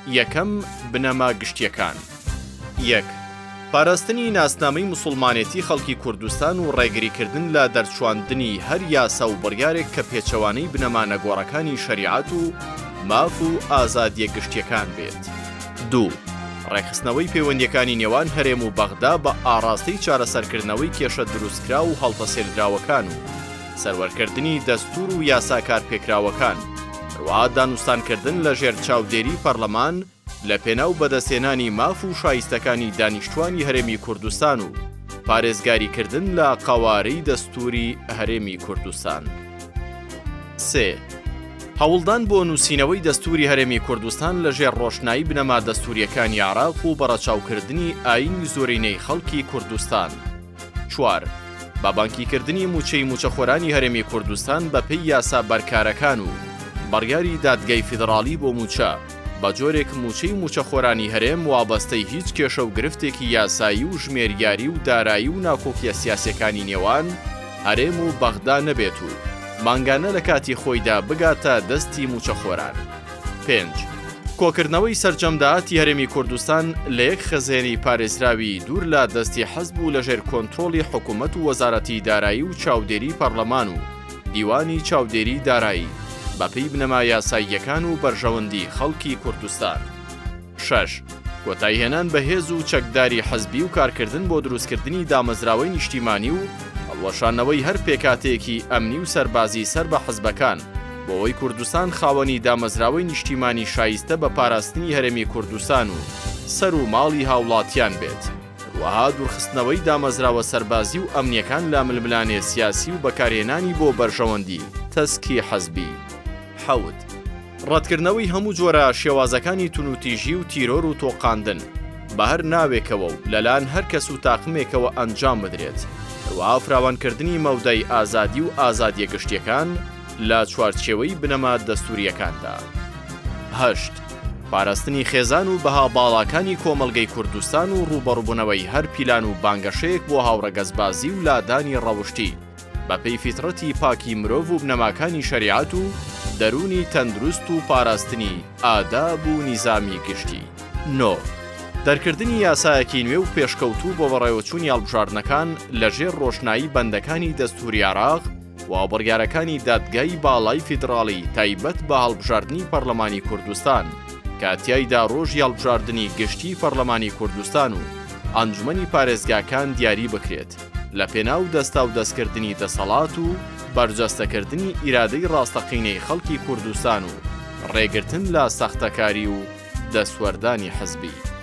یەکەم بنەما گشتیەکان. 1. پاراستنی ناسنامەی موسڵمانێتی خەڵکی کوردستان و ڕێگریکردن لە دەرچواندنی هەر یاسا و بڕیارێک کە پێچەوانەی بنەما نەگۆڕەکانی شەریعەت و ماف و ئازادیە گشتیەکان بێت. 2. ڕێخستنەوەی پەیوەندیەکانی نێوان هەرێم و بەغدا بە ئاڕاستەی چارەسەرکردنەوەی کێشە دروستکرا و هەڵتەسێلراوەکان و سەروەرکردنی دەستور و یاساکار پێکراوەکان، هەروەها دانوستانکردن لە ژێر چاودێری پەرلەمان لە پێناو بەدەستێنانی ماف و شایستەکانی دانیشتوانی هەرێمی کوردستان و پارێزگاریکردن لە قەوارەی دەستوری هەرێمی کوردستان. 3. هەوڵدان بۆ نووسینەوەی دەستوری هەرێمی کوردستان لە ژێر ڕۆشنایی بنەما دەستوریەکانی عێراق و بەڕەچاوکردنی ئاینی زۆرینەی خەڵکی کوردستان. 4. بابانکیکردنی موچەی موچەخۆرانی هەرێمی کوردستان بە پێی یاسا بەرکارەکان و بڕیاری دادگای فیدراڵی بۆ موچە بە جۆرێک موچەی موچەخۆرانی هەرێم وابەستەی هیچ کێشە و گرفتێکی یاسایی و ژمێریاری و دارایی و ناکۆکیە سیاسەکانی نێوان هەرێم و بەغدا نەبێت و مانگانە لە کاتی خۆیدا بگاتە دەستی موچەخۆران. 5. کۆکردنەوەی سەرجەمداهاتی هەرێمی کوردستان لە یەک خەزێنی پارێزراوی دوور لە دەستی حەزب و لەژێر کۆنتڕۆڵی حکوومەت و وەزارەتی دارایی و چاودێری پەرلەمان و دیوانی چاودێری دارایی بەپێی بنەما یاساییەکان و بەرژەوەندی خەڵکی کوردستان. 6. کۆتایهێنان بەهێز و چەکداری حەزبی و کارکردن بۆ دروستکردنی دامەزراوەی نیشتیمانی و هەڵوەشانەوەی هەر پێکاتەیەکی ئەمنی و سەربازی سەر بە حەزبەکان بۆەوەی کوردستان خاوەنی دامەزراوەی نیشتیمانی شایستە بە پاراستنی هەرێمی کوردستان و سەر و ماڵی هاوڵاتیان بێت. وەها دوورخستنەوەی دامەزراوە سەربازی و ئەمنیەکان لە ململانێ سیاسی و بەکارهێنانی بۆ بەرژەوەندی تەسکی حەزبی. 7. ڕەتکردنەوەی هەموو جۆرە شێوازەکانی تونوتیژی و تیرۆر و تۆقاندن بە هەر ناوێکەوە و لەلایەن هەر کەس و تاقمێکەوە ئەنجام بدرێت، هەروەها فراوانکردنی مەودای ئازادی و ئازادیە گشتیەکان لە چوارچێوەی بنەما دەستوریەکاندا. 8. پاراستنی خێزان و بەها باڵاکانی کۆمەڵگەی کوردستان و ڕوبەڕووبوونەوەی هەر پیلان و بانگەشەیەک بۆ هاوڕەگەزبازی و لادانی ڕەوشتی بەپێی فیترەتی پاکی مرۆڤ و بنەماکانی شەریعەت و دەرونی تەندروست و پاراستنی ئاداب و نیزامی گشتی. 9. دەرکردنی یاسایەکی نوێ و پێشکەوتوو بۆ بەڕێوەچوونی هەڵبژاردنەکان لەژێر ڕۆشنایی بەندەکانی دەستوری عێراق و بڕیارەکانی دادگای باڵای فیدراڵی تایبەت بە هەڵبژاردننی پەرلەمانی کوردستان کاتیایدا ڕۆژی هەڵبژاردننی گشتی پەرلەمانی کوردستان و ئەنجومەنی پارێزگاکان دیاری بکرێت لە پێناو دەستا و دەستکردنی دەسەڵات و بەرجەستەکردنی ئیرادەی ڕاستەقینەی خەڵکی کوردستان و ڕێگرتن لە سەختەکاری و دەسوەردانی حەزبی.